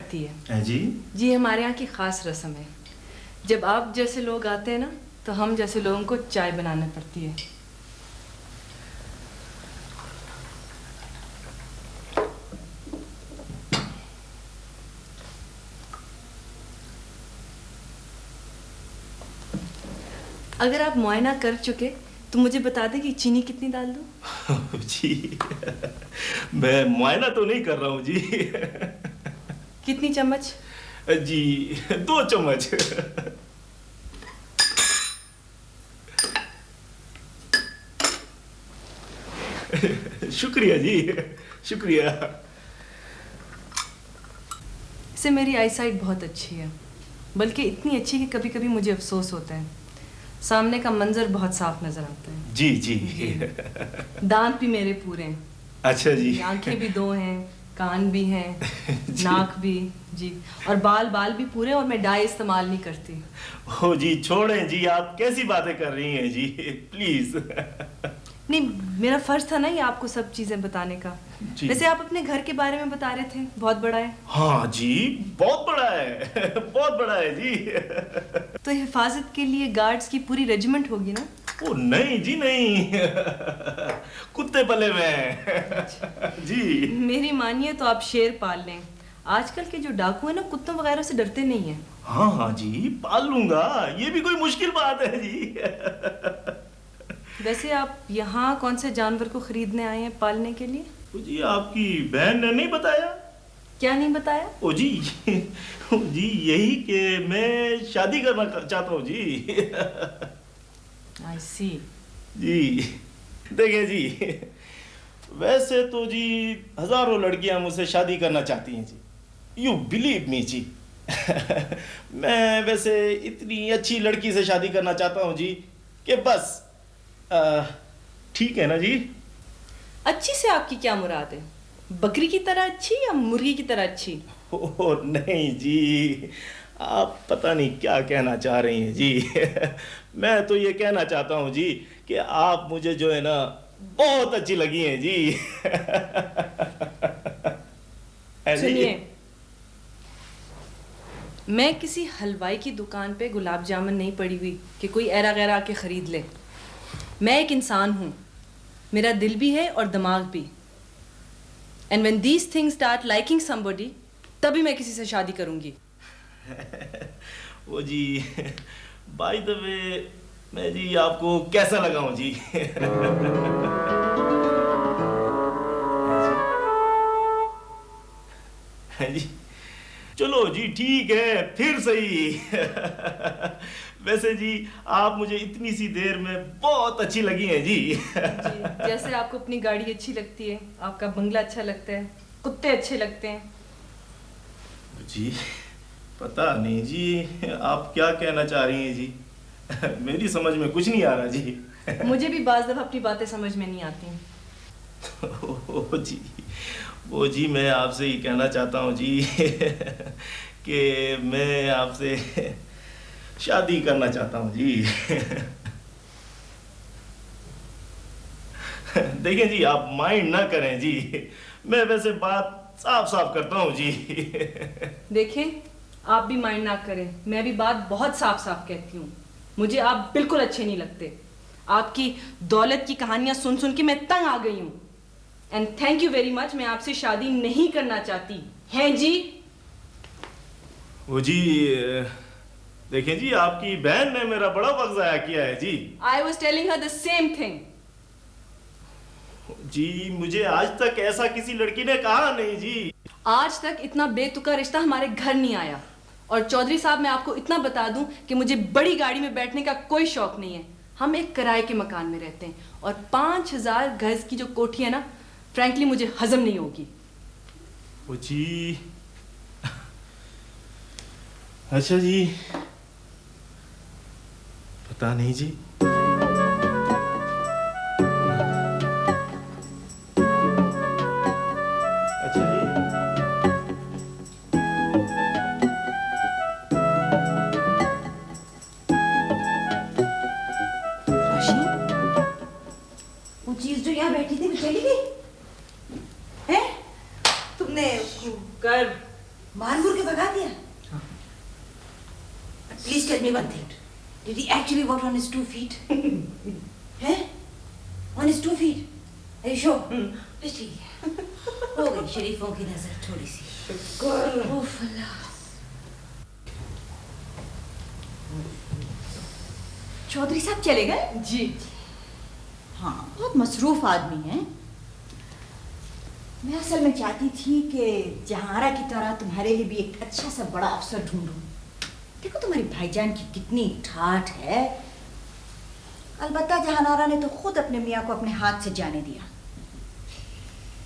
पड़ती है। जी जी, हमारे यहाँ की ख़ास रस्म है। जब आप जैसे लोग आते हैं ना, तो हम जैसे लोगों को चाय बनाना पड़ती है। अगर आप मुआयना कर चुके तो मुझे बता दें कि चीनी कितनी डाल दूं? जी मैं मुआयना तो नहीं कर रहा हूँ जी। कितनी चम्मच? जी 2 चम्मच। शुक्रिया जी, शुक्रिया। इससे मेरी आईसाइट बहुत अच्छी है, बल्कि इतनी अच्छी कि कभी कभी मुझे अफसोस होता है। सामने का मंजर बहुत साफ नजर आता है। जी जी, दांत भी मेरे पूरे हैं। अच्छा जी। आंखें भी 2 हैं, कान भी हैं, नाक भी। जी, और बाल भी पूरे, और मैं डाई इस्तेमाल नहीं करती। ओ जी छोड़ें जी, आप कैसी बातें कर रही हैं जी, प्लीज। नहीं, मेरा फर्ज था ना ये आपको सब चीजें बताने का। वैसे आप अपने घर के बारे में बता रहे थे, बहुत बड़ा है। हाँ जी, बहुत बड़ा है, बहुत बड़ा है जी। तो हिफाजत के लिए गार्ड्स की पूरी रेजिमेंट होगी ना? ओ नहीं जी नहीं, कुत्ते पले हुए हैं जी। मेरी मानिए तो आप शेर पाल लें। आजकल के जो डाकू है ना, कुत्तों वगैरह से डरते नहीं हैं। हाँ हाँ जी, पाल लूंगा, ये भी कोई मुश्किल बात है जी। वैसे आप यहाँ कौन से जानवर को खरीदने आए हैं पालने के लिए? ओ जी, आपकी बहन ने नहीं बताया? क्या नहीं बताया? ओ जी यही कि मैं शादी करना चाहता हूँ जी। I see। जी देखिए जी, वैसे तो जी हजारों लड़कियां मुझसे शादी करना चाहती हैं जी, यू बिलीव मी जी। मैं वैसे इतनी अच्छी लड़की से शादी करना चाहता हूँ जी कि बस ठीक है ना जी। अच्छी से आपकी क्या मुराद है? बकरी की तरह अच्छी या मुर्गी की तरह अच्छी? ओ नहीं जी, आप पता नहीं क्या कहना चाह रही हैं जी। मैं तो ये कहना चाहता हूँ जी कि आप मुझे जो है ना बहुत अच्छी लगी हैं जी। सुनिए, मैं किसी हलवाई की दुकान पे गुलाब जामुन नहीं पड़ी हुई कि कोई ऐरा गैरा आके खरीद ले। मैं एक इंसान हूँ, मेरा दिल भी है और दिमाग भी। And when these things start liking somebody, तभी मैं किसी से शादी करूंगी। वो जी बाय द वे, मैं जी आपको कैसा लगा हूँ जी? जी चलो जी ठीक है, फिर सही। वैसे जी आप मुझे इतनी सी देर में बहुत अच्छी लगी हैं जी। जी, जैसे आपको अपनी गाड़ी अच्छी लगती है, आपका बंगला अच्छा लगता है, कुत्ते अच्छे लगते हैं। जी पता नहीं जी आप क्या कहना चाह रही हैं जी। मेरी समझ में कुछ नहीं आ रहा जी। मुझे भी बाज़ दफ़ा अपनी बातें समझ में नहीं आती। वो जी मैं आपसे ही कहना चाहता हूँ जी कि मैं आपसे शादी करना चाहता हूँ जी। देखिए जी, आप माइंड ना करें जी, मैं वैसे बात साफ साफ करता हूँ जी। देखें, आप भी माइंड ना करें, मैं भी बात बहुत साफ साफ कहती हूँ। मुझे आप बिल्कुल अच्छे नहीं लगते। आपकी दौलत की कहानियां सुन सुन के मैं तंग आ गई हूँ। And thank you very much, मैं आपसे शादी नहीं करना चाहती। हैं जी? वो जी देखें जी, आपकी बहन ने मेरा बड़ा वक्त ज़ाया किया है जी। I was telling her the same thing। जी मुझे आज तक ऐसा किसी लड़की ने कहा नहीं जी। आज तक इतना बेतुका रिश्ता हमारे घर नहीं आया। और चौधरी साहब, मैं आपको इतना बता दूं कि मुझे बड़ी गाड़ी में बैठने का कोई शौक नहीं है। हम एक किराए के मकान में रहते हैं और 5000 गज की जो कोठी है ना, फ्रैंकली मुझे हजम नहीं होगी। ओ जी अच्छा जी, पता नहीं जी। अच्छा जी, वो चीज जो यहाँ बैठी थी वो चली गई है? तुमने उसको कर मार मुर के भगा दिया? Please tell me one thing. Did he actually walk on his 2 feet? हैं? On his 2 feet? Are you sure? बस ठीक है। हो गई शरीफों की नजर थोड़ी सी। उफ अल्लाह। चौधरी साहब चले गए? जी। हाँ, बहुत मसरूफ आदमी हैं। मैं असल में चाहती थी कि जहांरा की तरह तुम्हारे लिए भी एक अच्छा सा बड़ा अफसर ढूंढूं। देखो तुम्हारी भाईजान की कितनी ठाठ है। अलबत्ता जहानारा ने तो खुद अपने मियाँ को अपने हाथ से जाने दिया।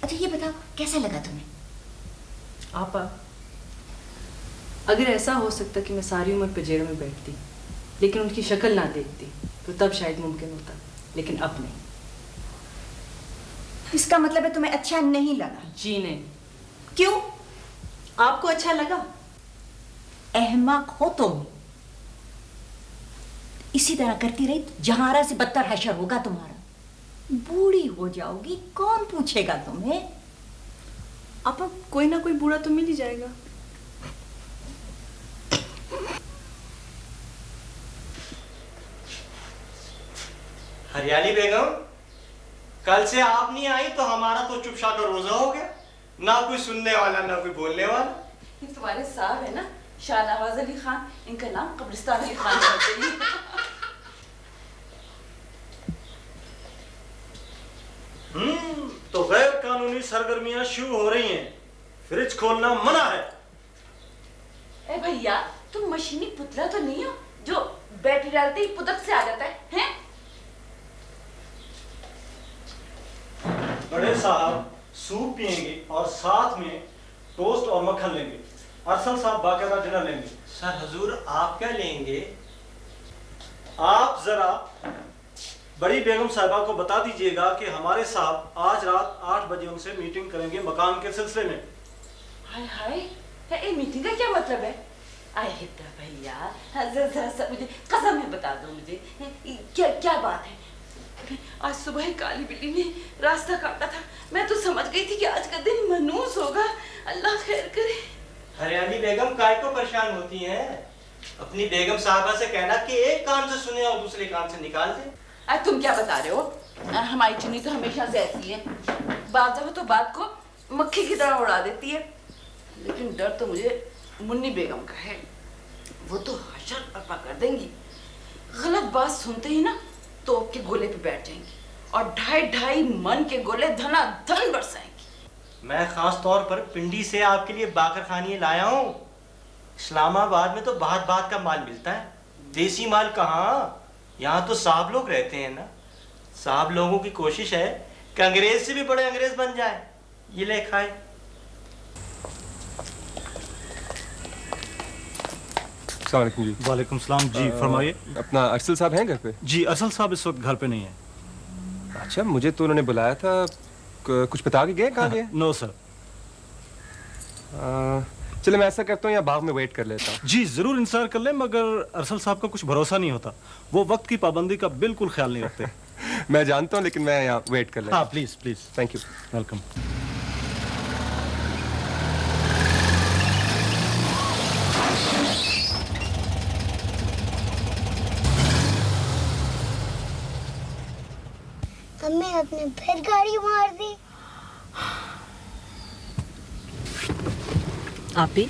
अच्छा ये बताओ कैसा लगा तुम्हें? आपा, अगर ऐसा हो सकता कि मैं सारी उम्र पिजेरों में बैठती लेकिन उनकी शक्ल ना देखती तो तब शायद मुमकिन होता, लेकिन अब नहीं। इसका मतलब है तुम्हें अच्छा नहीं लगा? जी नहीं। क्यों? आपको अच्छा लगा? अहमक हो तुम। इसी तरह करती रही तो जहारा से बदतर हशर होगा तुम्हारा। बूढ़ी हो जाओगी, कौन पूछेगा तुम्हें? आपा, कोई ना कोई बूढ़ा तो मिल ही जाएगा। हरियाली बेगम, कल से आप नहीं आई तो हमारा तो चुपचा का रोजा हो गया। ना कोई सुनने वाला ना कोई बोलने वाला। ये तुम्हारे साहब है ना, शाहनवाज अली खान, इनका नाम कब्रिस्तान अली खान करते हैं। तो गैर कानूनी सरगर्मियां शुरू हो रही हैं। फ्रिज खोलना मना है। ए भैया, तुम मशीनी पुतला तो नहीं हो जो बैटरी डालते ही पुतक से आ जाता है, हैं? बड़े साहब सूप पियेंगे और साथ में टोस्ट और मक्खन लेंगे। अरसल साहब बाकायदा डिनर लेंगे। सर हुजूर आप क्या लेंगे? आप जरा बड़ी बेगम साहिबा को बता दीजिएगा कि हमारे साहब आज रात 8 बजे उनसे मीटिंग करेंगे मकान के सिलसिले में। हाय हाय, ये मीटिंग का क्या मतलब है? आए हिता भैया, जरा सा मुझे कसम में बता दो मुझे, क्या क्या बात है? आज सुबह ही काली बिल्ली ने रास्ता काटा था। मैं तो समझ गई थी कि आज का दिन मनूस होगा। अल्लाह खैर करे। हरियाली बेगम काय को परेशान होती हैं? अपनी बेगम साहबा से कहना कि एक कान से सुने और दूसरे कान से निकाल दे। तुम क्या बता रहे हो? हमारी चुन्नी तो हमेशा से ऐसी है, बात जब तो बात को मक्खी की तरह उड़ा देती है। लेकिन डर तो मुझे मुन्नी बेगम का है। वो तो हशर पपा कर देंगी। गलत बात सुनते ही ना तोप के गोले पे बैठ जाएंगी और 2.5 मन के गोले धनाधन बरसाएंगी। मैं खास तौर पर पिंडी से आपके लिए बाकर खानिए लाया हूँ। इस्लामाबाद में तो बात बात का माल मिलता है, देसी माल कहाँ। यहाँ तो साहब लोग रहते हैं ना। साहब लोगों की कोशिश है कि अंग्रेज से भी बड़े अंग्रेज बन जाए। ये ले खाए। अस्सलाम वालेकुम जी। वालेकुम सलाम जी, फरमाइए। अपना अरसल साहब हैं घर पे? जी, अरसल साहब इस वक्त घर पे नहीं है। अच्छा, मुझे तो उन्होंने बुलाया था। कुछ बता के गए? कहाँ गए? No sir. चलो मैं ऐसा करता हूँ, यहाँ बाग में वेट कर लेता हूँ। जी जरूर इंतजार कर लें, मगर अरसल साहब का कुछ भरोसा नहीं होता। वो वक्त की पाबंदी का बिल्कुल ख्याल नहीं रखते। मैं जानता हूँ, लेकिन मैं यहाँ वेट कर लेता हूँ। हाँ please please. Thank you. Welcome. अम्मी आपने फिर गाड़ी मार दी। आप ही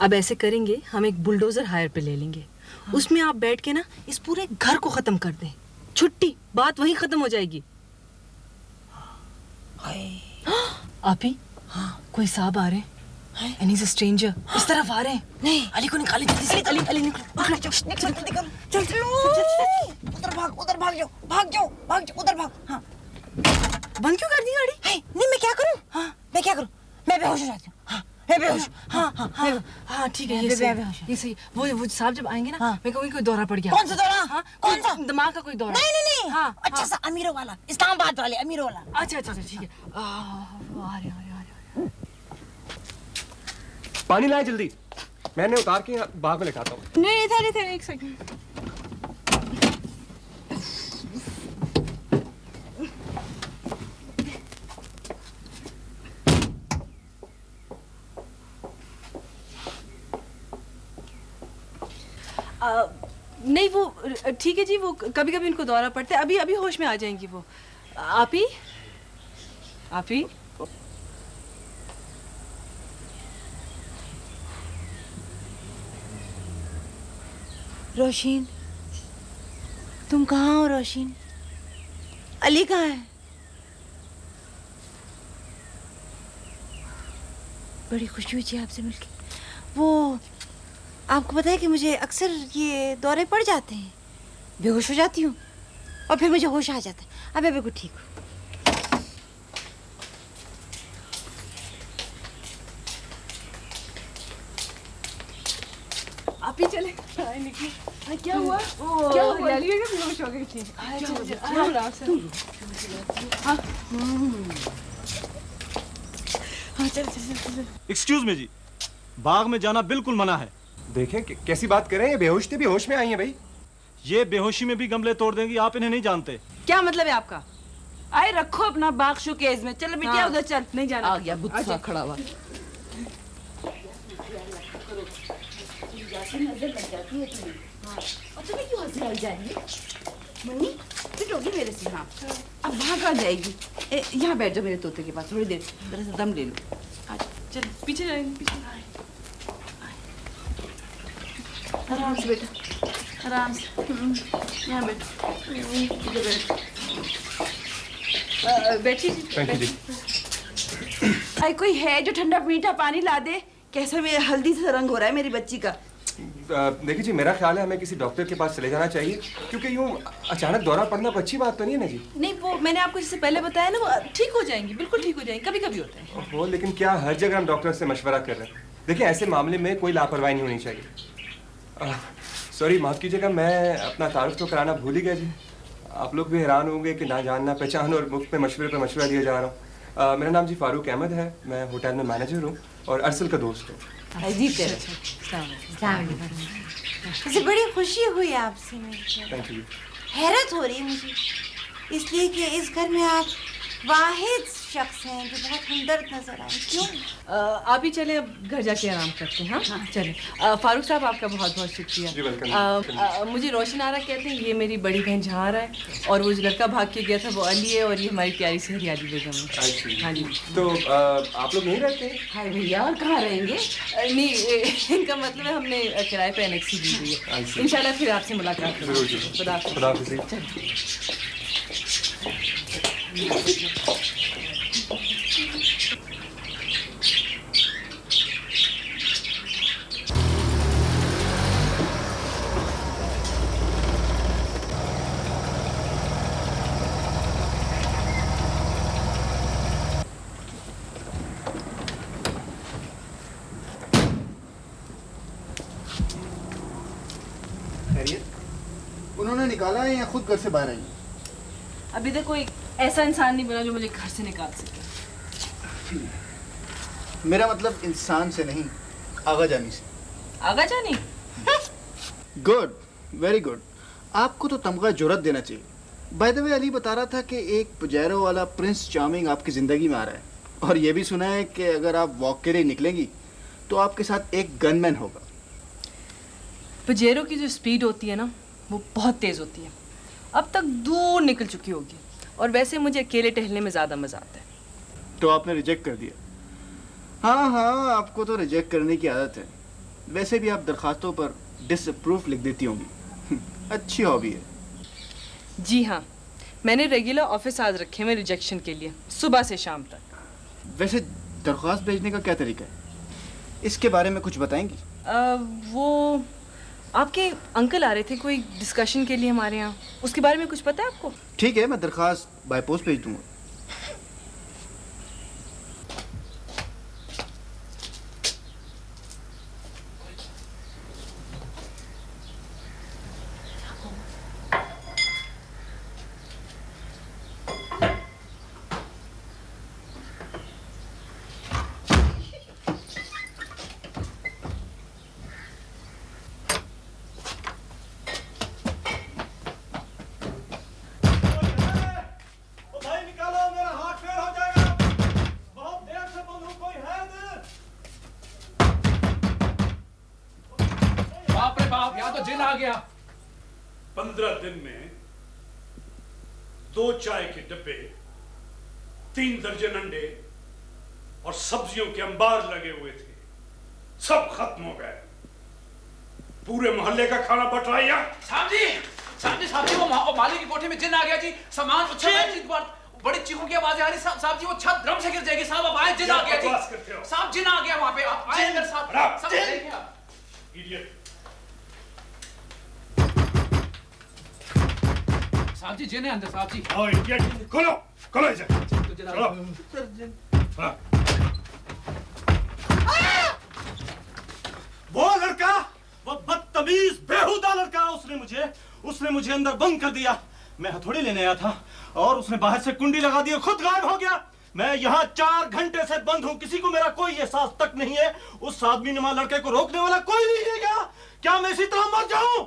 अब ऐसे करेंगे, हम एक बुलडोजर हायर पे ले लेंगे। उसमें आप बैठ के ना इस पूरे घर को खत्म कर दें। छुट्टी, बात वहीं खत्म हो जाएगी। आप ही कोई साहब आ रहे हैं। And he's a stranger. इस तरफ आ रहे हैं। नहीं, अली को निकाले जल्दी से। अली अली निकलो चल उधर भाग उधर भाग जाओ उधर भाग। हाँ बंद क्यों कर दी गाड़ी? नहीं मैं क्या करूं? हाँ मैं क्या करूं? मैं बेहोश हो जाती हूँ। हाँ मैं बेहोश। हाँ ठीक है, ये सही। वो साहब जब आएंगे ना, हाँ। मैं कहूँगी कोई दौरा पड़ गया। कौन सा दौरा? हाँ, कौन सा? दिमाग का कोई दौरा। नहीं हाँ, अच्छा सा अमीरों वाला, इस्लामाबाद वाले अमीरों वाला। अच्छा ठीक है। आ रहे। पानी लाए जल्दी। मैंने उतार के यहाँ बाग में लगाता हूँ। नहीं इधर एक सेकंड। नहीं वो ठीक है जी, वो कभी कभी इनको दौरा पड़ता है, अभी अभी होश में आ जाएंगी वो। आप ही रोशीन, तुम कहाँ हो रोशीन? अली कहाँ है? बड़ी खुशी हुई जी आपसे मिलके। वो आपको पता है कि मुझे अक्सर ये दौरे पड़ जाते हैं, बेहोश हो जाती हूँ और फिर मुझे होश आ जाता है। अब मैं बिल्कुल ठीक हूँ। आप ही चले। निकली। क्या हुआ? क्या हुआ? लाली बेगम बेहोश हो गई थी। एक्सक्यूज मी जी, बाग में जाना बिल्कुल मना है। देखें कैसी बात कर रहे हैं, ये बेहोश थे भी होश में आई हैं भाई। ये बेहोशी में भी गमले तोड़ देंगी, आप इन्हें नहीं जानते। क्या मतलब है आपका? आए रखो अपना बाग शोकेस में। चल बिटिया उधर चल। नहीं जाना। आ गया गुस्सा खड़ा हुआ। और तुम्हें क्यों हंसी आई जाएगी? मुन्नी पिटोगी मेरे से। हाँ अब वहाँ कहाँ जाएगी? यहाँ बैठ जाओ मेरे तोते के पास थोड़ी देर, जरा सा दम ले लो। चल पीछे जाएंगे, पीछे। आराम से बेटा, आराम से। यहाँ बैठो, इधर बैठो। बैठिए थैंक यू जी। आई कोई है जो ठंडा मीठा पानी ला दे? कैसा मेरा हल्दी सा रंग हो रहा है मेरी बच्ची का। देखिए जी, मेरा ख्याल है हमें किसी डॉक्टर के पास चले जाना चाहिए, क्योंकि यूँ अचानक दौरा पड़ना कोई अच्छी बात तो नहीं है ना जी। नहीं, वो मैंने आपको जिससे पहले बताया ना, वो ठीक हो जाएंगी, बिल्कुल ठीक हो जाएंगी। कभी कभी होता है। हो, लेकिन क्या हर जगह हम डॉक्टर से मशवरा कर रहे हैं? देखिए ऐसे मामले में कोई लापरवाही नहीं होनी चाहिए। सॉरी, माफ़ कीजिएगा, मैं अपना तारुफ तो कराना भूल ही गया जी। आप लोग भी हैरान होंगे कि ना जानना पहचान और मुफ्त में मशवरे पर मशवरा दिया जा रहा हूँ। मेरा नाम जी फारूक अहमद है, मैं होटल में मैनेजर हूँ और अरसल का दोस्त हूँ। मुझे बड़ी खुशी हुई आपसे मिलकर। Thank you. हैरत हो रही है मुझे, इसलिए कि इस घर में आप वाहिद शख्स हैं जो बहुत हमदर्द नजर आए। क्यों? आप ही चले, अब घर जाके आराम करते हैं। हाँ चले। फारूक साहब आपका बहुत बहुत शुक्रिया। जी वेलकम। मुझे रोशन आरा कहते हैं, ये मेरी बड़ी बहन जहारा है, और वो जो लड़का भाग के गया था वो अली है, और ये हमारी प्यारी सी हरियाली बेगम है। हाँ जी। तो आप लोग यहीं रहते हैं? हाय भैया, और कहाँ रहेंगे? नहीं, इनका मतलब है हमने किराए पे एनेक्सी दी हुई है। इंशाल्लाह फिर आपसे मुलाकात जरूर जी। होगी। खुदा हाफिज़। खुदा हाफिज़। उन्होंने निकाला है या खुद घर से बाहर आई? अभी तक कोई ऐसा इंसान नहीं बना जो मुझे घर से निकाल सके। मेरा मतलब इंसान से नहीं, आगा जानी से। आगा जानी? Good, very good. आपको तो तमगा जुर्रत देना चाहिए। बाय द वे, अली बता रहा था कि एक पुजैरो वाला प्रिंस चार्मिंग आपकी ज़िंदगी में आ रहा है, और ये भी सुना है कि अगर आप वॉक के लिए निकलेंगी तो आपके साथ एक गनमैन होगा। पजेरो की जो स्पीड होती है ना, वो बहुत तेज़ होती है। अब तक दूर निकल चुकी होगी, और वैसे मुझे अकेले टहलने में ज़्यादा मज़ा आता है। तो आपने रिजेक्ट कर दिया? हाँ हाँ, आपको तो रिजेक्ट करने की आदत है। वैसे भी आप दरखास्तों पर डिसअप्रूव लिख देती होंगी। अच्छी हॉबी है। जी हाँ, मैंने रेगुलर ऑफिस आज रखे हुए रिजेक्शन के लिए, सुबह से शाम तक। वैसे दरख्वास्त भेजने का क्या तरीका है, इसके बारे में कुछ बताएंगी? वो आपके अंकल आ रहे थे कोई डिस्कशन के लिए हमारे यहाँ, उसके बारे में कुछ पता है आपको? ठीक है, मैं दरख्वास्त बाय पोस्ट भेज दूंगा। भाई निकालो साहब यहाँ तो जिन आ गया। 15 दिन में 2 चाय के डब्बे, 3 दर्जन अंडे और सब्जियों के अंबार लगे हुए थे, सब खत्म हो गए। पूरे मोहल्ले का खाना बट रहा है यहाँ। साहब जी वो माली की कोठे में जिन आ गया जी। सामान उछल, बड़ी चीखों की आवाजें आ रही। साहब जी वो छत ड्रम से गिर जाएगी। साहब आप आए, जिन आ गया जी। साहब जिन आ गया वहां पे, आप आए अंदर। साहब देखिए आप। इडियट। साहब जी जिन है अंदर। साहब जी आओ इडियट, खोलो खोलो इसे, चलो। वो लड़का, वो बदतमीज बेहुदा लड़का, उसने मुझे अंदर बंद कर दिया। मैं हथौड़ी लेने आया था और उसने बाहर से कुंडी लगा दी, खुद गायब हो गया। मैं यहाँ 4 घंटे से बंद हूँ, किसी को मेरा कोई एहसास तक नहीं है। उस आदमी नुमा लड़के को रोकने वाला कोई नहीं है क्या? क्या मैं इसी तरह मर जाऊं?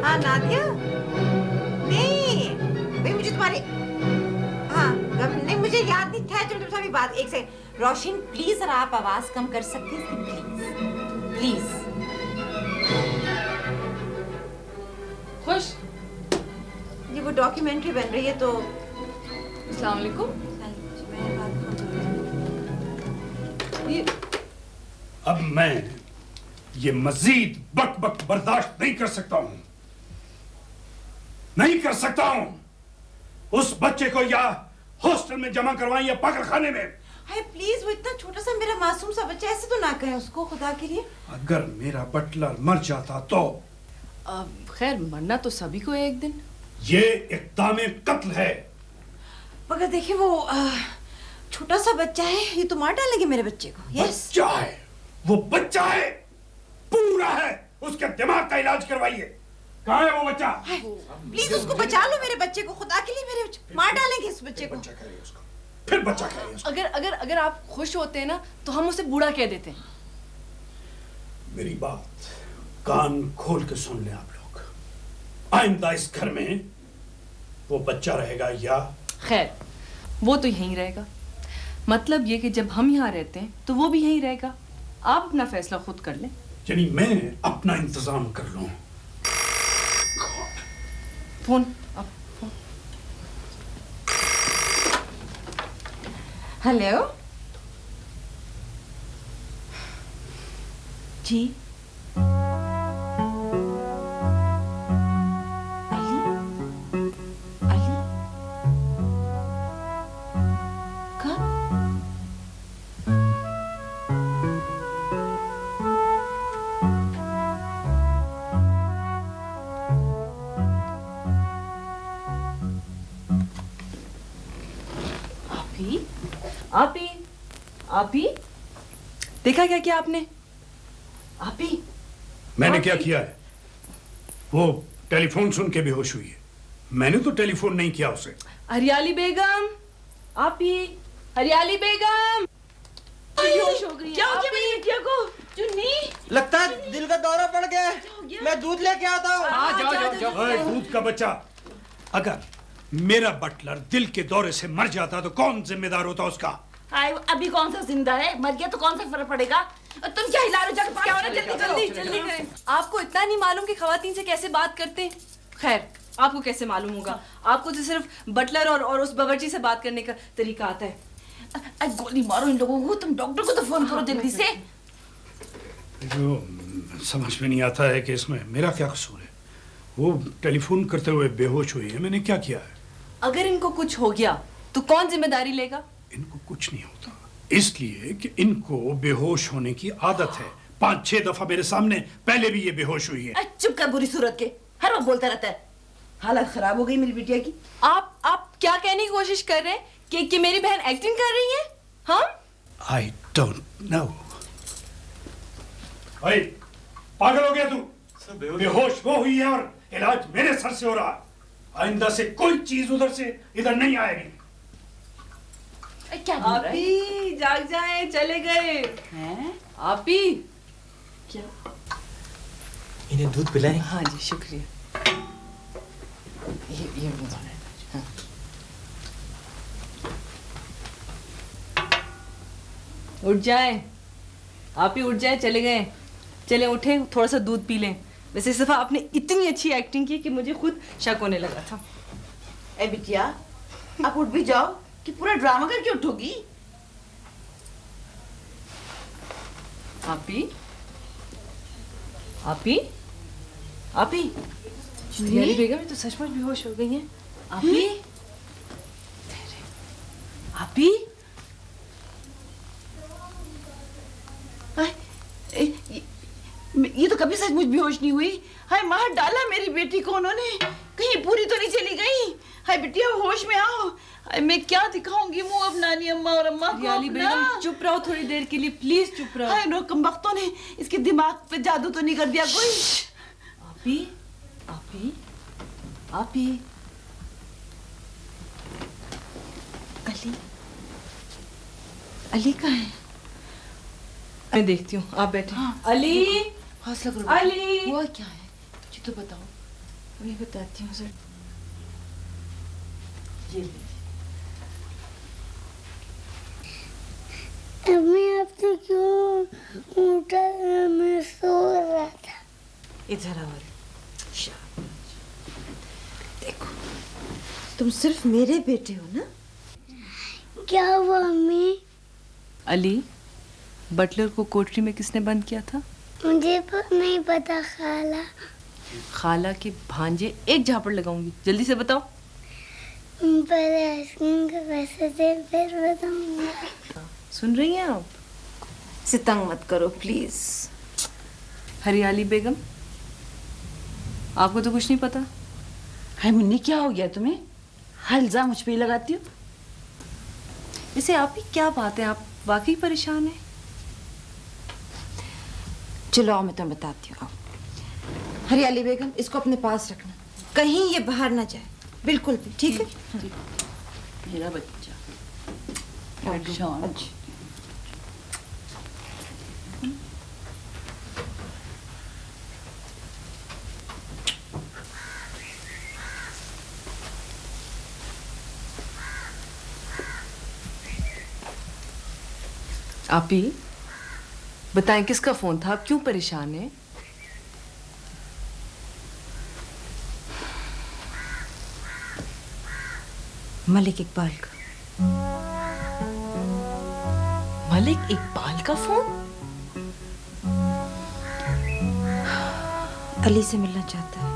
हाँ नादिया, नहीं भाई मुझे तुम्हारे, हाँ नहीं मुझे याद नहीं था। चलो तुम्हारी बात, एक सेकंड। रोशन प्लीज जरा आप आवाज कम कर सकते हैं प्लीज प्लीज। खुश, ये वो डॉक्यूमेंट्री बन रही है तो। अस्सलाम वालेकुम। अब मैं ये मजीद बक बक बर्दाश्त नहीं कर सकता हूं, नहीं कर सकता हूं। उस बच्चे को या हॉस्टल में जमा करवाएं या पागलखाने में। हाय प्लीज, वो इतना छोटा सा मेरा मासूम सा बच्चा, ऐसे तो ना कहें उसको खुदा के लिए। अगर मेरा बटलर मर जाता तो। खैर मरना तो सभी को है एक दिन। ये इक़दाम कत्ल है। मगर देखिए वो छोटा सा बच्चा है, ये तो मार डालेंगे मेरे बच्चे को। यस बच्चा है, वो बच्चा है, पूरा है। उसके दिमाग का इलाज करवाइए। कहाँ है वो बच्चा? प्लीज उसको बचा लो मेरे बच्चे को, खुदा के लिए। मेरे मार डालेंगे इस बच्चे को। फिर बच्चा करें उसको। अगर आप खुश होते हैं ना तो हम उसे बूढ़ा कह देते हैं। मेरी बात कान खोल के सुन ले आप लोग। आइंदा इस घर में वो बच्चा रहेगा या? खैर वो तो यहीं रहेगा। मतलब ये कि जब हम यहाँ रहते हैं तो वो भी यहीं रहेगा। आप अपना फैसला खुद कर लें। यानी मैं अपना इंतजाम कर लूं। फोन हेलो जी। अली अली कब? आपी देखा क्या किया आपने? आपी मैंने क्या किया है? वो टेलीफोन सुन के बेहोश हुई है। मैंने तो टेलीफोन नहीं किया उसे। हरियाली बेगम, आपी हरियाली बेगम बेहोश हो गई। क्या हो गया मेरी बिटिया को? चुन्नी, लगता है दिल का दौरा पड़ गया। मैं दूध लेके आता हूँ। जाओ। दूध का बच्चा, अगर मेरा बटलर दिल के दौरे से मर जाता तो कौन जिम्मेदार होता उसका? अभी कौन सा जिंदा है, मर गया तो कौन सा फर्क पड़ेगा? तुम क्या हिला रहे हो? जल्दी करें। आपको इतना नहीं मालूम कि खवातीन से कैसे बात करते हैं? खैर आपको कैसे मालूम होगा? आपको तो सिर्फ बटलर और उस बावर्ची से बात करने का तरीका आता है। गोली मारो इन लोगों को। तुम डॉक्टर को तो फोन करो जल्दी से। समझ में नहीं आता है कि इसमें मेरा क्या कसूर है। वो टेलीफोन करते हुए बेहोश हुई है, मैंने क्या किया है? अगर इनको कुछ हो गया तो कौन जिम्मेदारी लेगा? इनको कुछ नहीं होता इसलिए कि इनको बेहोश होने की आदत है। 5-6 दफा मेरे सामने पहले भी ये बेहोश हुई है। चुप कर बुरी सूरत के, हर वक्त बोलता रहता है। हालत खराब हो गई मेरी बिटिया की। आप क्या कहने की कोशिश कर रहे हैं कि मेरी बहन एक्टिंग कर रही है? हाँ आई डोंट नो। भाई पागल हो गया तू? बेहोश वो हुई है और इलाज मेरे सर से हो रहा है। आइंदा से कोई चीज उधर से इधर नहीं आएगी। क्या आपी जाग जाए, चले गए हैं आपी। क्या इन्हें दूध पिलाएं? हाँ जी शुक्रिया। ये हाँ। उठ जाए, आप ही उठ जाए, चले गए। चले उठे, थोड़ा सा दूध पी लें। वैसे इस दफा आपने इतनी अच्छी एक्टिंग की कि मुझे खुद शक होने लगा था। ए बिटिया, आप उठ भी जाओ कि पूरा ड्रामा करके उठोगी। आपी, आपी, आपी, मेरी बेगम तो सचमुच बेहोश हो गई हैं। आपी, आपी, ये तो कभी सचमुच बेहोश नहीं हुई। हाय, मार डाला मेरी बेटी को उन्होंने, कहीं पूरी तो नहीं चली गई। हाय बिटिया, होश में आओ। हाय, मैं क्या दिखाऊंगी मुंह अब नानी अम्मा और अम्मा को रियाली अपना। बेगम चुप रहो थोड़ी देर के लिए, प्लीज चुप रहो। हाय, नो कमबख्तों ने इसके दिमाग पे जादू तो नहीं कर दिया कोई। आपी, आपी, आपी, अली, अली कहाँ है? मैं देखती हूँ, आप बैठे। हाँ, अली, हौसला करो। अली, हुआ क्या है तुझे तो बताओ। मैं बताती हूँ सर। मैं आपसे क्यों उठा? मैं सो रहा था। इधर आओ। देखो, तुम सिर्फ मेरे बेटे हो ना? क्या हुआ अम्मी? अली, बटलर को कोठरी में किसने बंद किया था? मुझे नहीं पता खाला। खाला के भांजे, एक झापड़ लगाऊंगी, जल्दी से बताओ। पहले आइसक्रीम के पैसे दे, फिर बताऊंगा। सुन रही हैं आप? इसे तंग मत करो प्लीज। हरियाली बेगम, आपको तो कुछ नहीं पता। हाय मुन्नी, क्या हो गया तुम्हें? हर इल्जाम मुझ पे ही लगाती हो। इसे आप ही क्या बात है, आप वाकई परेशान हैं? चलो आओ, मैं तुम्हें बताती हूँ। हरियाली बेगम, इसको अपने पास रखना, कहीं ये बाहर ना जाए, बिल्कुल भी। ठीक है? मेरा बच्चा। अच्छा। आप ही बताएं, किसका फोन था? आप क्यों परेशान हैं? मलिक इकबाल का। मलिक इकबाल का फोन? अली से मिलना चाहता है।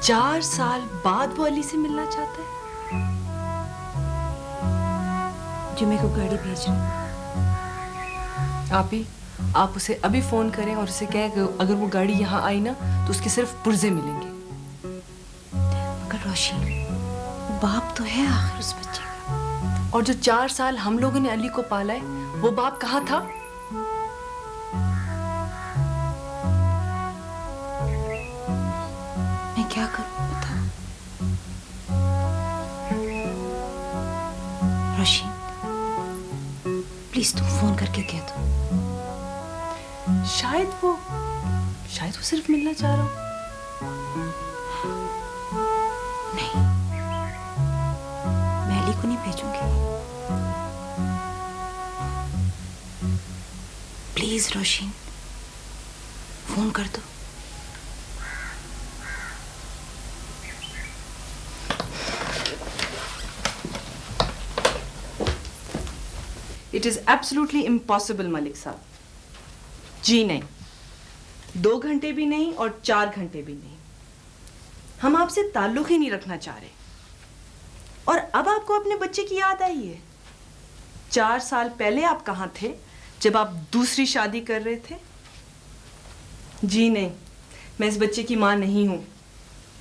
4 साल बाद वो अली से मिलना चाहता है? जुमे को गाड़ी भेज रहा। आप ही, आप उसे अभी फोन करें और उसे कहें कि अगर वो गाड़ी यहाँ आई ना तो उसके सिर्फ पुर्जे मिलेंगे। मगर रोशनी, बाप तो है आखिर उस बच्चे का। और जो 4 साल हम लोगों ने अली को पाला है, वो बाप कहाँ था? मैं क्या करूं बताओ? रोशनी, प्लीज तुम फोन करके कह दो। शायद वो सिर्फ मिलना चाह रहा हो। नहीं, मैं अली को नहीं भेजूंगी। प्लीज रोशनी, फोन कर दो। It is absolutely impossible Malik साहब। जी नहीं, 2 घंटे भी नहीं और 4 घंटे भी नहीं। हम आपसे ताल्लुक ही नहीं रखना चाह रहे। और अब आपको अपने बच्चे की याद आई है? 4 साल पहले आप कहाँ थे जब आप दूसरी शादी कर रहे थे? जी नहीं, मैं इस बच्चे की माँ नहीं हूँ,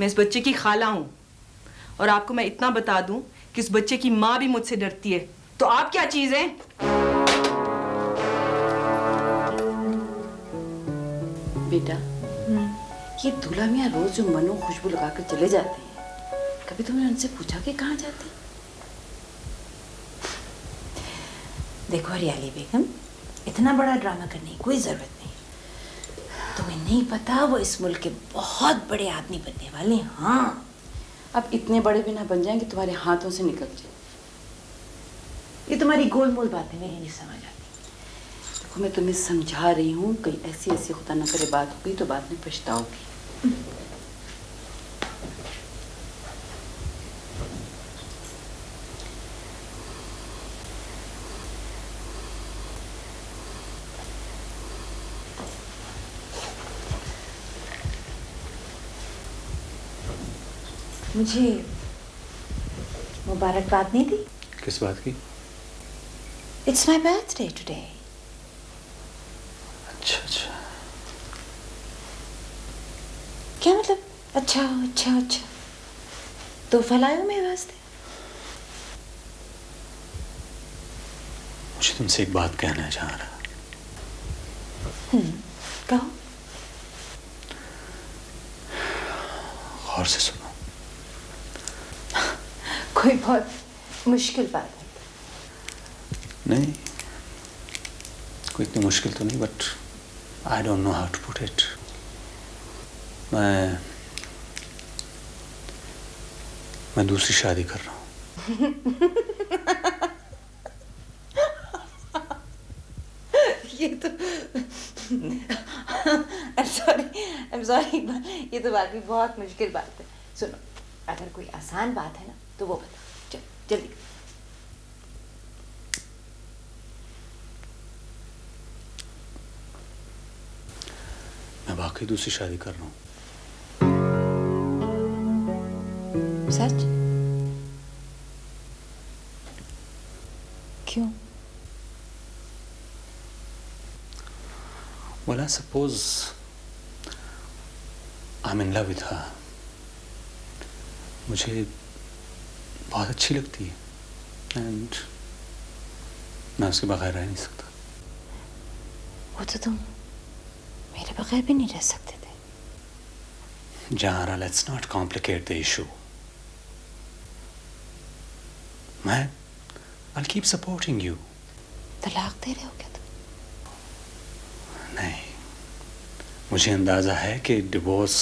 मैं इस बच्चे की खाला हूँ। और आपको मैं इतना बता दूं कि इस बच्चे की माँ भी मुझसे डरती है, तो आप क्या चीज हैं? बेटा, ये दूल्हा मियाँ रोज जो मनो खुशबू लगाकर चले जाते हैं, कभी तुमने उनसे पूछा कि कहाँ जाते? देखो हरियाली बेगम, इतना बड़ा ड्रामा करने की कोई जरूरत नहीं। तुम्हें नहीं पता, वो इस मुल्क के बहुत बड़े आदमी बनने वाले हैं। हाँ, अब इतने बड़े भी ना बन जाएं कि तुम्हारे हाथों से निकल जाए। ये तुम्हारी गोलमोल बातें मेरी नहीं समझ आती। देखो मैं तुम्हें समझा रही हूँ, कहीं ऐसी ऐसी खुदा न करे बात हुई तो बाद में पछताओगी। मुझे मुबारकबाद नहीं दी? किस बात की? It's my birthday today. अच्छा अच्छा। क्या मतलब अच्छा अच्छा अच्छा? तोहफा लाए हो मेरे वास्ते? मुझे तुमसे एक बात कहना चाह रहा। कहो। गौर से सुनो। कोई बहुत मुश्किल बात है? नहीं, कोई इतनी मुश्किल तो नहीं, but I don't know how to put it. मैं दूसरी शादी कर रहा हूँ। ये तो I'm sorry, ये तो वाकई बहुत मुश्किल बात है। सुनो, अगर कोई आसान बात है ना तो वो बताओ। चल जल्दी। मैं वाकई दूसरी शादी कर रहा हूँ। सच? क्यों? Well, I suppose I'm in love with her. मुझे बहुत अच्छी लगती है and मैं उसके बगैर रह नहीं सकता। वो तो तुम मेरे बगैर भी नहीं रह सकते थे। Jahara, let's not complicate the issue. I'll keep supporting you. तलाक दे रहे हो क्या तुम? नहीं, मुझे अंदाजा है कि डिवोर्स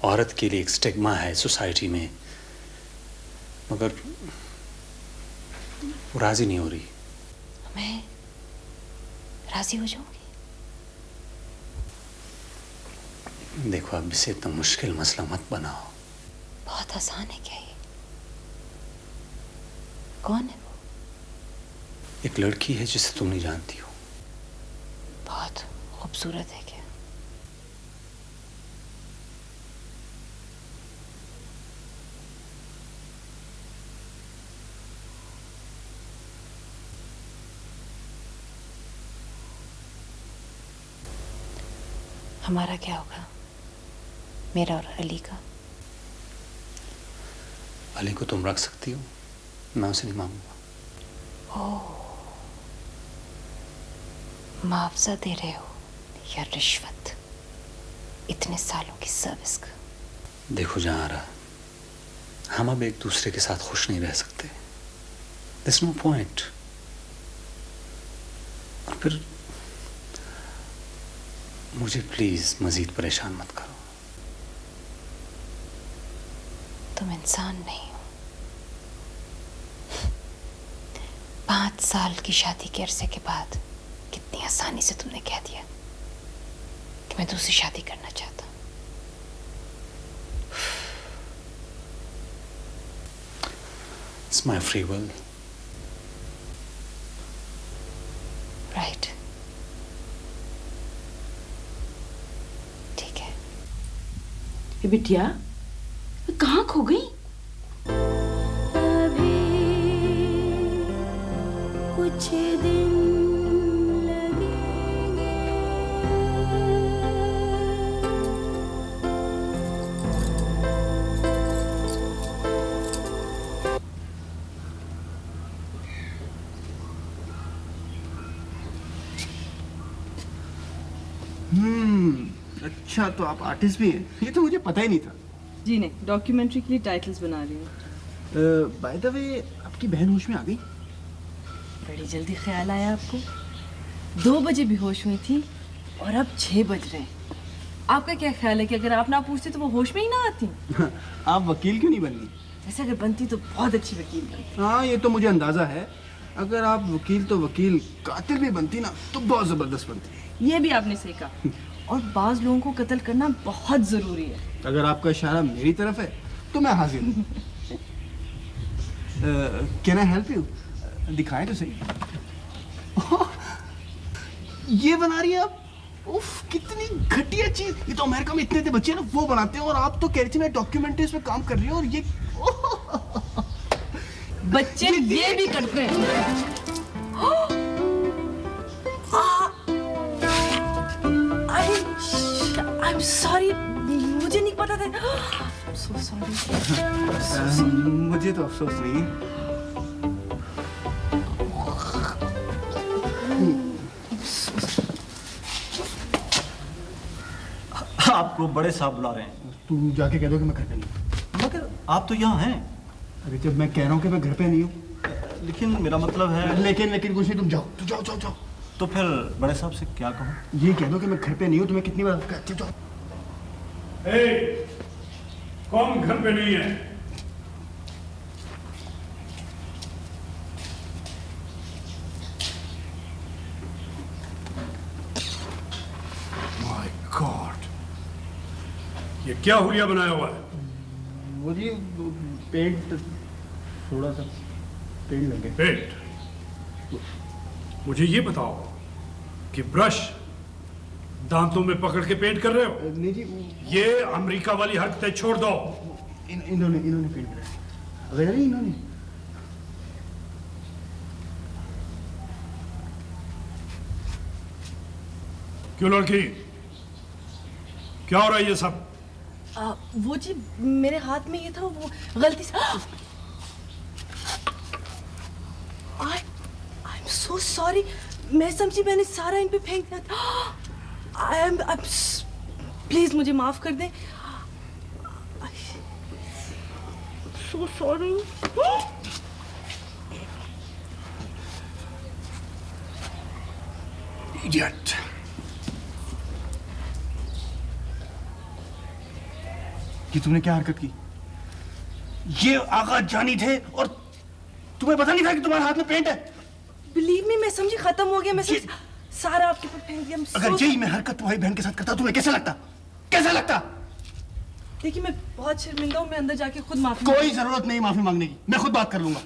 औरत के लिए एक स्टिग्मा है सोसाइटी में, मगर वो राजी नहीं हो रही। मैं राजी हो जाऊंगी। देखो, अब इसे इतना मुश्किल मसला मत बनाओ। बहुत आसान है क्या ये? कौन है वो? एक लड़की है जिसे तुम नहीं जानती हो। बहुत खूबसूरत है क्या? हमारा क्या होगा, मेरा और अली का? अली को तुम रख सकती हो, मैं उसे नहीं मांगूंगा। ओह, मुआवजा दे रहे हो या रिश्वत इतने सालों की सर्विस का? देखो जहारा, हम अब एक दूसरे के साथ खुश नहीं रह सकते। There's no point। और फिर मुझे प्लीज मजीद परेशान मत करो। तुम इंसान नहीं हो। 5 साल की शादी के अरसे के बाद कितनी आसानी से तुमने कह दिया कि मैं दूसरी शादी करना चाहता हूं। It's my free will। Right, ठीक है। ये बिटिया कहाँ खो गई? अभी कुछ दिन लगेंगे। अच्छा, तो आप आर्टिस्ट भी हैं? ये तो मुझे पता ही नहीं था। जी नहीं, डॉक्यूमेंट्री के लिए टाइटल्स बना रही हूँ। बाय द वे, आपकी बहन होश में आ गई? बड़ी जल्दी ख्याल आया आपको। 2 बजे बेहोश हुई थी और अब 6 बज रहे हैं। आपका क्या ख्याल है कि अगर आप ना पूछते तो वो होश में ही ना आती? आप वकील क्यों नहीं बन गई? वैसे अगर बनती तो बहुत अच्छी वकील बनती। हाँ, ये तो मुझे अंदाजा है। अगर आप वकील तो वकील, कातिल भी बनती ना तो बहुत जबरदस्त बनती। ये भी आपने सही कहा। और बाज लोगों को कत्ल करना बहुत जरूरी है। अगर आपका इशारा मेरी तरफ है तो मैं हाजिर हूँ। Can I help you? दिखाएं तो सही। ये बना रही है आप? उफ, कितनी घटिया चीज। ये तो अमेरिका में इतने बच्चे ना वो बनाते हैं, और आप तो कह रही थी मैं डॉक्यूमेंट्रीज पे काम कर रही हूँ, और ये बच्चे ये भी करते हैं। I'm sorry, मुझे नहीं पता था। I'm so sorry. मुझे तो अफसोस नहीं है। आपको बड़े साहब बुला रहे हैं। तू जाके कह दो कि मैं घर पे नहीं हूँ। मगर आप तो यहाँ हैं। अरे जब मैं कह रहा हूँ कि मैं घर पे नहीं हूँ। लेकिन मेरा मतलब है। लेकिन कुछ नहीं, तुम जाओ, जाओ। तो फिर बड़े साहब से क्या कहूँ? ये कह दो कि मैं घर पे नहीं हूँ। तुम्हें कितनी बार कहती हूँ? कौन घर पे नहीं है? माय गॉड, ये क्या हुलिया बनाया हुआ है? वो जी पेंट, थोड़ा सा पेंट लगे। पेंट? मुझे ये बताओ कि ब्रश दांतों में पकड़ के पेंट कर रहे हो? नहीं जी, ये अमेरिका वाली हरकतें छोड़ दो। इन्होंने पेंट कराया। अगर नहीं इन्होंने। क्यों लड़की, क्या हो रहा है ये सब? वो जी मेरे हाथ में ये था, वो गलती से। I'm so sorry, मैं समझी मैंने सारा इन पे फेंक दिया था। I'm प्लीज मुझे माफ कर दें। So sorry. Idiot. कि तुमने क्या हरकत की? ये आगा जानी थे और तुम्हें पता नहीं था कि तुम्हारे हाथ में पेंट है? Believe me, मैं समझी खत्म हो गया। मैं सारा आपके ऊपर फेंक दिया। अगर यही मैं हरकत तुम्हारी बहन के साथ करता तुम्हें कैसा लगता? कैसा लगता? देखिए मैं बहुत शर्मिंदा हूँ, मैं अंदर जाके खुद माफी। कोई जरूरत नहीं माफी मांगने की, मैं खुद बात कर लूंगा।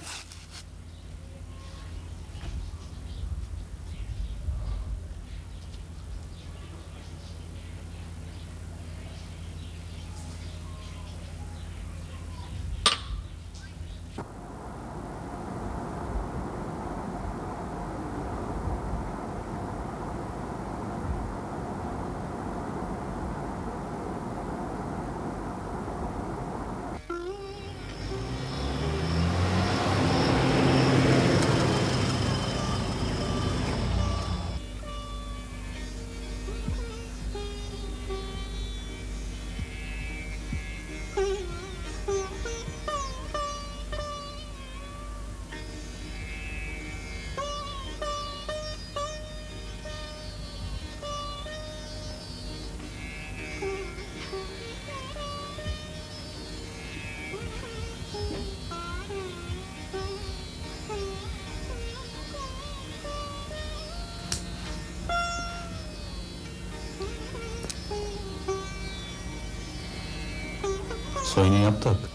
सोई नहीं अब तक?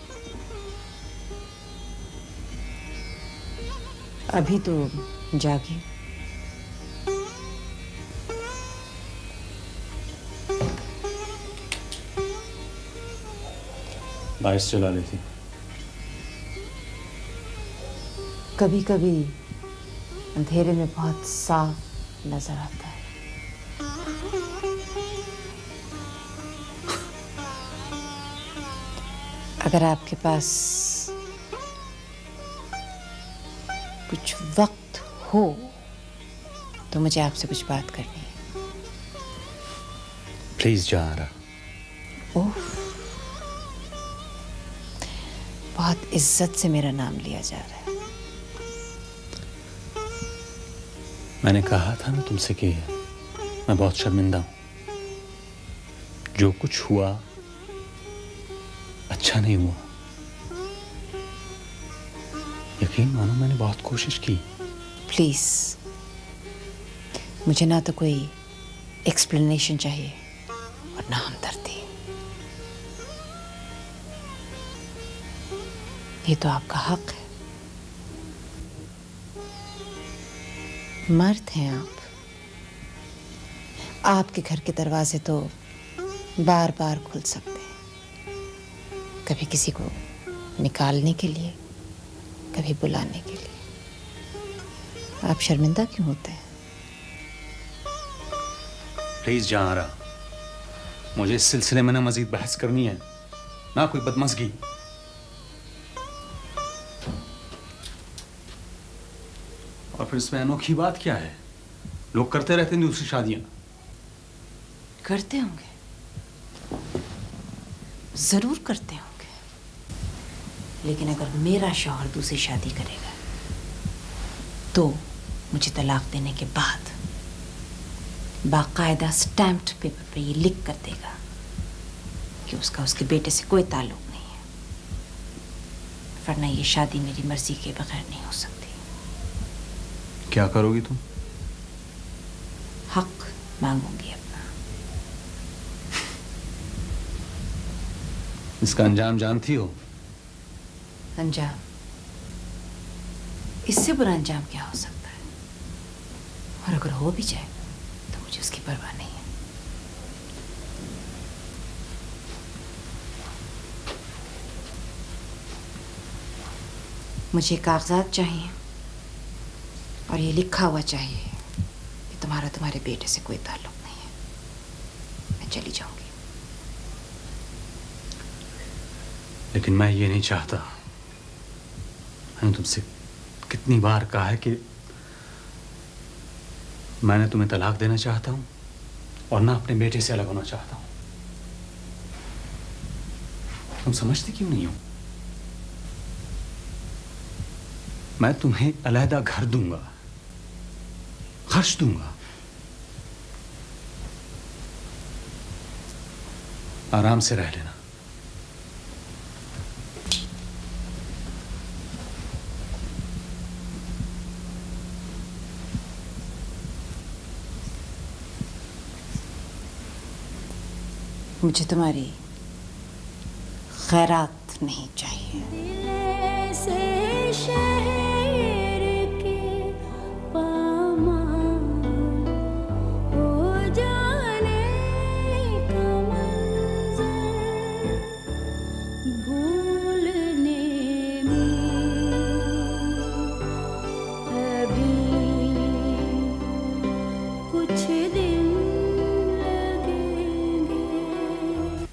अभी तो जागी। लाइट्स जला ली थी। कभी कभी अंधेरे में बहुत साफ नजर आता है। अगर आपके पास कुछ वक्त हो तो मुझे आपसे कुछ बात करनी है। प्लीज जा रहा। ओह, बहुत इज्जत से मेरा नाम लिया जा रहा है। मैंने कहा था ना तुमसे कि मैं बहुत शर्मिंदा हूं। जो कुछ हुआ अच्छा नहीं हुआ। यकीन मानो मैंने बहुत कोशिश की, प्लीज, मुझे ना तो कोई एक्सप्लेनेशन चाहिए और ना हमदर्दी। ये तो आपका हक है। मर्द हैं आप। आपके घर के दरवाजे तो बार बार खुल सकते हैं, कभी किसी को निकालने के लिए, कभी बुलाने के लिए। आप शर्मिंदा क्यों होते हैं? प्लीज जहांरा, मुझे इस सिलसिले में ना मजीद बहस करनी है, ना कोई बदमज़गी। और फिर इसमें अनोखी बात क्या है? लोग करते रहते हैं दूसरी शादियां। करते होंगे, जरूर करते होंगे, लेकिन अगर मेरा शौहर दूसरी शादी करेगा तो मुझे तलाक देने के बाद बाकायदा स्टैम्प्ड पेपर पे ये लिख कर देगा कि उसका उसके बेटे से कोई ताल्लुक नहीं है, वरना ये शादी मेरी मर्जी के बगैर नहीं हो सकती। क्या करोगी तुम? हक मांगूंगी अपना। इसका अंजाम जानती हो? अंजाम? इससे बुरा अंजाम क्या हो सकता है? और अगर हो भी जाए तो मुझे उसकी परवाह नहीं है। मुझे कागजात चाहिए और ये लिखा हुआ चाहिए कि तुम्हारे बेटे से कोई ताल्लुक नहीं है। मैं चली जाऊंगी। लेकिन मैं ये नहीं चाहता। मैंने तुमसे कितनी बार कहा है कि मैंने तुम्हें तलाक देना चाहता हूं और ना अपने बेटे से अलग होना चाहता हूं। तुम समझते क्यों नहीं हो? मैं तुम्हें अलहदा घर दूंगा, खर्च दूंगा, आराम से रह लेना। मुझे तुम्हारी खैरात नहीं चाहिए।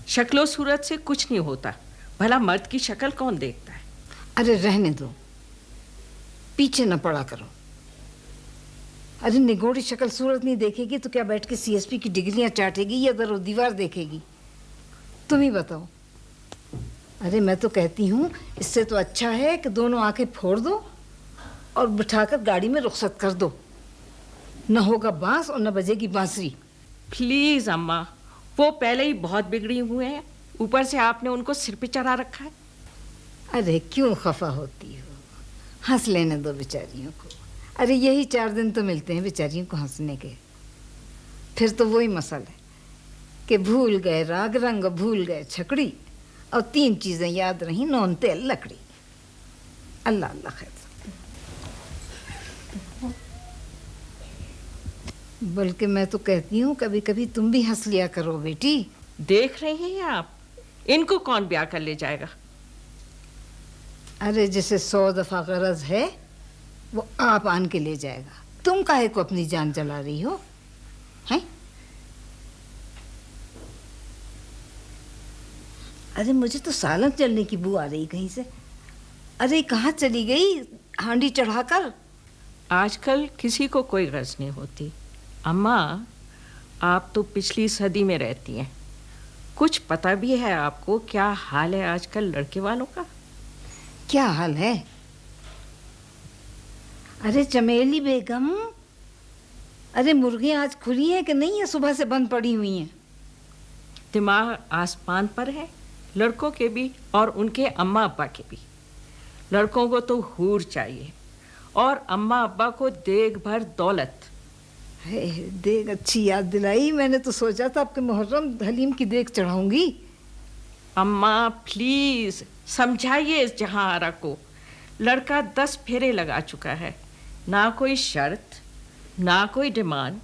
शक्लो सूरत से कुछ नहीं होता, भला मर्द की शक्ल कौन देखता है? अरे रहने दो, पीछे न पड़ा करो। अरे निगोड़ी शक्ल सूरत नहीं देखेगी तो क्या बैठ के सीएसपी की डिग्रियां चाटेगी या दरो दीवार देखेगी? तुम ही बताओ। अरे मैं तो कहती हूँ इससे तो अच्छा है कि दोनों आंखें फोड़ दो और बिठाकर गाड़ी में रुखसत कर दो। न होगा बांस और न बजेगी बांसुरी। प्लीज अम्मा, वो पहले ही बहुत बिगड़ी हुए हैं, ऊपर से आपने उनको सिर पे चढ़ा रखा है। अरे क्यों खफा होती हो? हंस लेने दो बेचारियों को। अरे यही 4 दिन तो मिलते हैं बेचारियों को हंसने के। फिर तो वही मसला है कि भूल गए राग रंग, भूल गए छकड़ी, और 3 चीजें याद रही, नून तेल लकड़ी। अल्लाह अल्लाह खैर। बल्कि मैं तो कहती हूँ कभी कभी तुम भी हंस लिया करो बेटी। देख रही हैं आप, इनको कौन ब्याह कर ले जाएगा? अरे जिसे 100 दफा गरज है वो आप आन के ले जाएगा। तुम काहे को अपनी जान जला रही हो? हैं? अरे मुझे तो सालन चलने की बू आ रही कहीं से। अरे कहाँ चली गई हांडी चढ़ाकर? आजकल किसी को कोई गर्ज नहीं होती। अम्मा, आप तो पिछली सदी में रहती हैं, कुछ पता भी है आपको क्या हाल है आजकल लड़के वालों का? क्या हाल है? अरे चमेली बेगम, अरे मुर्गियां आज खुली हैं कि नहीं है? सुबह से बंद पड़ी हुई हैं। दिमाग आसमान पर है, लड़कों के भी और उनके अम्मा अब्बा के भी। लड़कों को तो हूर चाहिए और अम्मा अब्बा को देग भर दौलत। देग अच्छी याद दिलाई। मैंने तो सोचा था आपके मुहर्रम हलीम की देग चढ़ाऊंगी। अम्मा प्लीज समझाइए इस जहांआरा को। लड़का 10 फेरे लगा चुका है, ना कोई शर्त ना कोई डिमांड।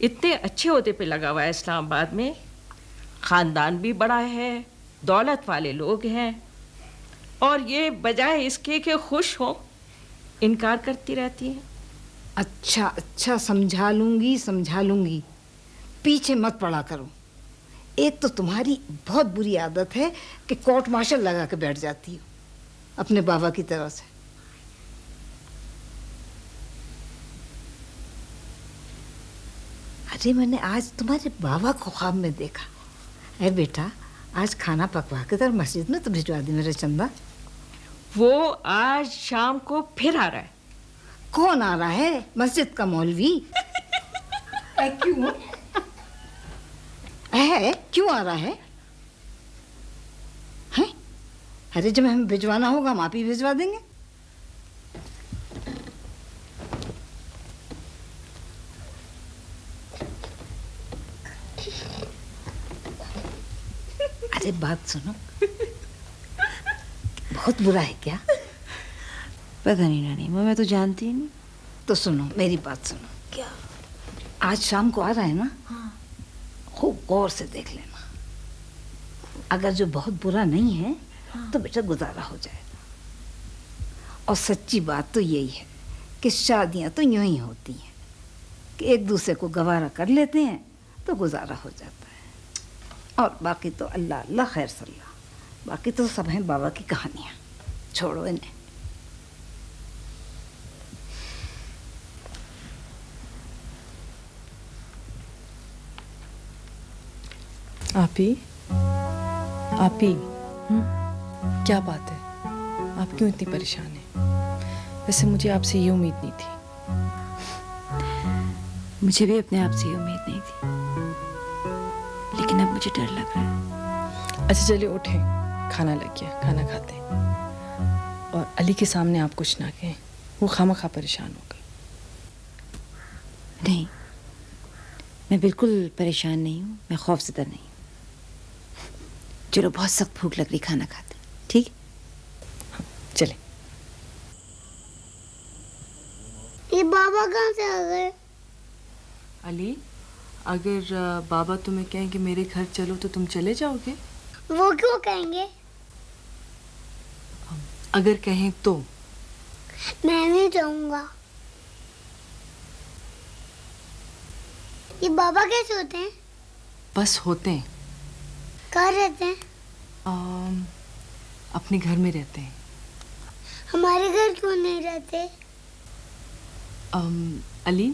इतने अच्छे ओहदे पे लगा हुआ है इस्लामाबाद में, खानदान भी बड़ा है, दौलत वाले लोग हैं, और ये बजाय इसके कि खुश हो इनकार करती रहती है। अच्छा अच्छा, समझा लूंगी। पीछे मत पड़ा करो। एक तो तुम्हारी बहुत बुरी आदत है कि कोर्ट मार्शल लगा के बैठ जाती हो अपने बाबा की तरह से। अरे मैंने आज तुम्हारे बाबा को ख्वाब में देखा। अरे बेटा, आज खाना पकवा के तर मस्जिद में तो भिजवा दी मेरे चंदा। वो आज शाम को फिर आ रहा है। कौन आ रहा है? मस्जिद का मौलवी। क्यों है? क्यों आ रहा है? हैं? अरे जब हमें भिजवाना होगा हम आप ही भिजवा देंगे। अरे बात सुनो, बहुत बुरा है क्या? पता नहीं नानी, मैं तो जानती ही नहीं। तो सुनो, मेरी बात सुनो। क्या? आज शाम को आ रहा है ना? हाँ। खूब गौर से देख लेना। अगर जो बहुत बुरा नहीं है तो बेटा गुजारा हो जाएगा। और सच्ची बात तो यही है कि शादियां तो यूं ही होती हैं कि एक दूसरे को गवारा कर लेते हैं तो गुजारा हो जाता है। और बाकी तो अल्लाह अल्लाह खैर सल्ला, बाकी तो सब हैं बाबा की कहानियाँ। छोड़ो इन्हें। आपी क्या बात है? आप क्यों इतनी परेशान हैं? वैसे मुझे आपसे ये उम्मीद नहीं थी। मुझे भी अपने आप से ये उम्मीद नहीं थी, लेकिन अब मुझे डर लग रहा है। अच्छा चलिए उठें, खाना लग गया, खाना खाते हैं। और अली के सामने आप कुछ ना कहें, वो खामखा परेशान हो गई। नहीं, मैं बिल्कुल परेशान नहीं हूँ, मैं खौफज़दा नहीं हूँ। चलो, बहुत सख्त भूख लग रही, खाना खाते हैं, ठीक? चले। ये बाबा कहाँ से आ गए? अली, अगर बाबा तुम्हें कहें कि मेरे घर चलो तो तुम चले जाओगे? वो क्यों कहेंगे? अगर कहें तो? मैं नहीं जाऊंगा। ये बाबा कैसे होते हैं? बस होते हैं। कहाँ रहते हैं? अपने घर में रहते हैं। हमारे घर क्यों नहीं रहते? अली,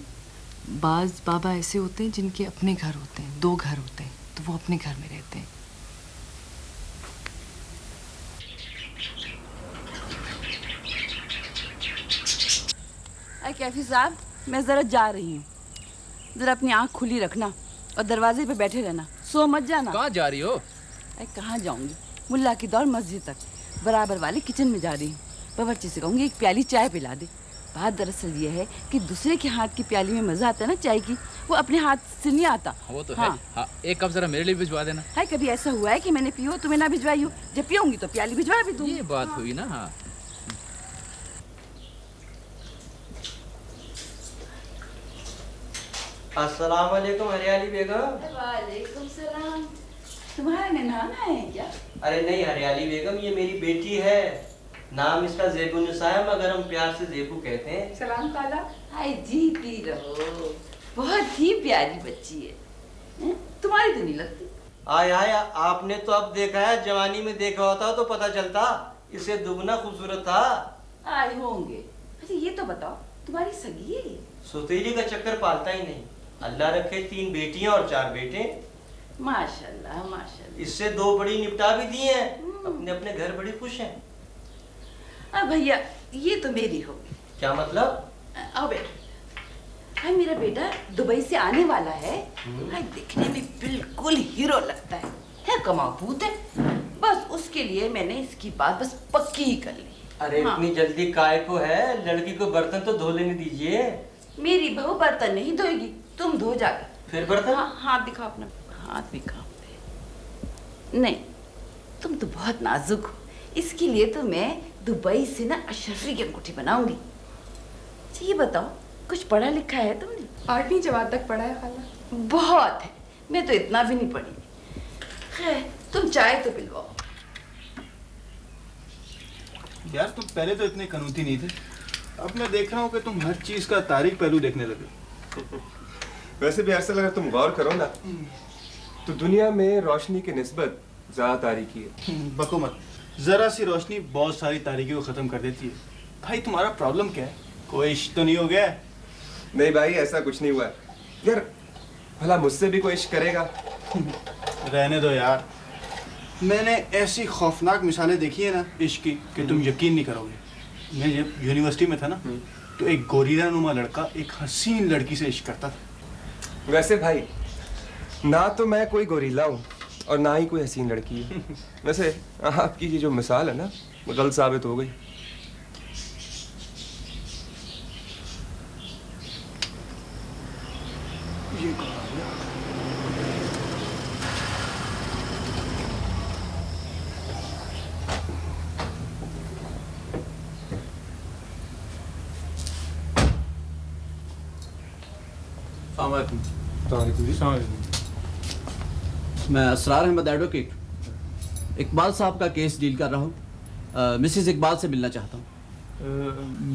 बाज बाबा ऐसे होते हैं जिनके अपने घर होते हैं, 2 घर होते हैं, तो वो अपने घर में रहते हैं। अरे कैफी साहब, मैं जरा जा रही हूँ। जरा अपनी आँख खुली रखना और दरवाजे पे बैठे रहना, सो मत जाना। कहाँ जा रही हो? अरे कहाँ जाऊँगी, मुल्ला की दौड़ मस्जिद तक, बराबर वाले किचन में जा रही हूँ। बावर्ची से कहूँगी एक प्याली चाय पिला दे। बात दरअसल ये है कि दूसरे के हाथ की प्याली में मजा आता है ना चाय की, वो अपने हाथ से नहीं आता। वो तो हाँ। है। हाँ, एक कप जरा मेरे लिए भिजवा देना। है, कभी ऐसा हुआ है कि मैंने पियो तुम्हें ना भिजवाई हो? जब पियोंगी तो प्याली भिजवा भी दूँगी। ये बात हुई ना। हाँ, अस्सलाम वालेकुम हरियाली बेगम। वालेकुम सलाम। तुम्हारा मेहमान आए हैं क्या? अरे नहीं हरियाली बेगम, ये मेरी बेटी है। नाम इसका ज़ेबुन्निसा है, मगर हम प्यार से ज़ेबू कहते हैं। सलाम ताला। हाय जीती रहो, बहुत ही प्यारी बच्ची है। हैं? तुम्हारी तो नहीं लगती। आय आय, आपने तो अब देखा है, जवानी में देखा होता तो पता चलता, इससे दुगना खूबसूरत था। आए होंगे। अच्छा ये तो बताओ, तुम्हारी सगी है? सुतीली का चक्कर पालता ही नहीं। अल्लाह रखे 3 बेटियां और 4 बेटे। माशाल्लाह माशाल्लाह। इससे 2 बड़ी निपटा भी दी हैं, अपने अपने घर बड़ी खुश हैं। अब भैया ये तो मेरी होगी। क्या मतलब? आओ बेटा। हाय मेरा बेटा दुबई से आने वाला है। हाय दिखने में बिल्कुल हीरो लगता है कमापूत है। बस उसके लिए मैंने इसकी बात बस पक्की ही कर ली। अरे हाँ। इतनी जल्दी काय को है, लड़की को बर्तन तो धो लेने दीजिए। मेरी बहू बर्तन नहीं धोएगी, तुम धो जाकर। फिर बर्तन? हाँ, हाथ दिखाओ अपना, हाथ भी काम दे। नहीं, तुम तो बहुत नाजुक हो, इसके लिए तो मैं दुबई से ना अशरफी की अंगूठी बनाऊंगी। अच्छा ये बताओ, कुछ पढ़ा लिखा है तुमने? 8वीं जमात तक पढ़ा है खाला। बहुत है, मैं तो इतना भी नहीं पढ़ी। खैर, तुम चाय तो पिलवाओ। यार तुम पहले तो इतने कनूती नहीं थे, अब मैं देख रहा हूँ कि तुम हर चीज का तारीख पहलू देखने लगे। वैसे भी असल अगर तुम गौर करो ना तो दुनिया में रोशनी की निस्बत ज्यादा तारीकी है। बको मत, जरा सी रोशनी बहुत सारी तारीकी को खत्म कर देती है। भाई तुम्हारा प्रॉब्लम क्या है? कोई इश्क तो नहीं हो गया? नहीं भाई, ऐसा कुछ नहीं हुआ है यार। भला मुझसे भी कोई इश्क करेगा? रहने दो यार, मैंने ऐसी खौफनाक मिसालें देखी है ना इश्क की कि तुम यकीन नहीं करोगे। मैं जब यूनिवर्सिटी में था ना तो एक गोरीला नुमा लड़का एक हसीन लड़की से इश्क करता था। वैसे भाई ना तो मैं कोई गोरीला हूँ और ना ही कोई हसीन लड़की है। वैसे आपकी ये जो मिसाल है ना वो गलत साबित हो गई। मैं असरार अहमद एडवोकेट इकबाल साहब का केस डील कर रहा हूँ। मिसेस इकबाल से मिलना चाहता हूँ।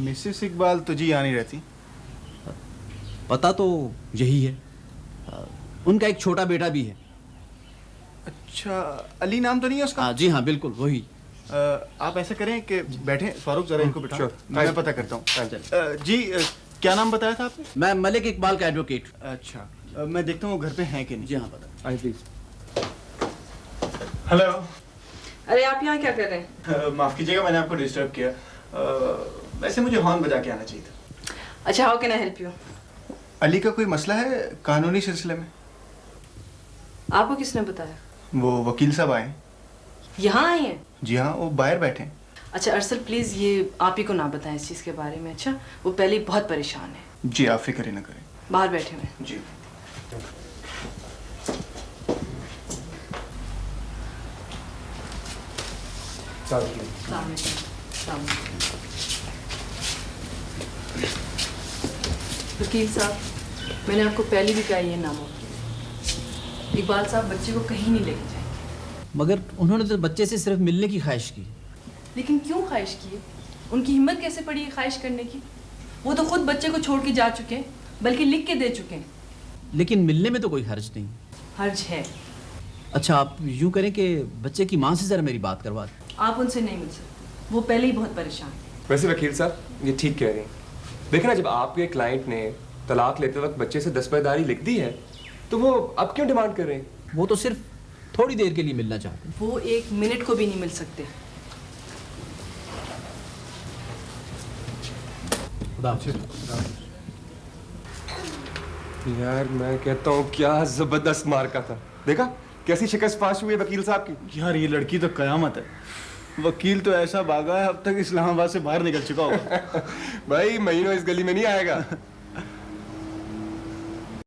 मिसेस इकबाल तो जी यहाँ नहीं रहती। पता तो यही है। उनका एक छोटा बेटा भी है। अच्छा, अली नाम तो नहीं है उसका? जी हाँ, बिल्कुल वही। आप ऐसा करें कि बैठे, फारूक जरा इनको बिठाओ, मैं पता करता हूँ। जी क्या नाम बताया था आपने? मैं मलिक इकबाल का एडवोकेट। अच्छा, मैं देखता हूँ घर पे हैं कि नहीं। जी हाँ, पता। आई प्लीज। हेलो। अरे आप यहाँ क्या कर रहे हैं? माफ कीजिएगा, मैंने आपको डिस्टर्ब किया। वैसे मुझे हॉर्न बजा के आना चाहिए था। अच्छा, how can I help you? Ali का कोई मसला है कानूनी सिलसिले में? आपको किसने बताया? वो वकील साहब आए। यहाँ आए हैं? जी हाँ, वो बाहर बैठे हैं। अच्छा अरसल, प्लीज ये आप ही को ना बताएं इस चीज के बारे में। अच्छा, वो पहले ही बहुत परेशान है। जी आप फिक्र ना करें। बाहर बैठे हुए। जी। वकील साहब, मैंने आपको पहले भी कहा ये नामुमकिन। इकबाल साहब बच्चे को कहीं नहीं लेके जाएंगे। मगर उन्होंने तो बच्चे से सिर्फ मिलने की ख्वाहिश की। लेकिन क्यों ख्वाहिश की है? उनकी हिम्मत कैसे पड़ी है ख्वाहिश करने की? वो तो खुद बच्चे को छोड़ के जा चुके हैं, बल्कि लिख के दे चुके हैं। लेकिन मिलने में तो कोई हर्ज नहीं। हर्ज है। अच्छा, आप यूं करें कि बच्चे की माँ से जरा मेरी बात करवा दें। आप उनसे नहीं मिल सकते, वो पहले ही बहुत परेशान है। वैसे वकील साहब ये ठीक कह रहे हैं। देखना, जब आपके क्लाइंट ने तलाक लेते वक्त बच्चे से दस्तबरदारी लिख दी है तो वो अब क्यों डिमांड कर रहे हैं? वो तो सिर्फ थोड़ी देर के लिए मिलना चाहते हैं। वो 1 मिनट को भी नहीं मिल सकते। यार मैं कहता हूँ क्या जबरदस्त मार्का था। देखा कैसी शिकस्त फाश हुई है वकील साहब की। यार ये लड़की तो कयामत है। वकील तो ऐसा भागा है अब तक इस्लामाबाद से बाहर निकल चुका होगा। भाई महीनों इस गली में नहीं आएगा।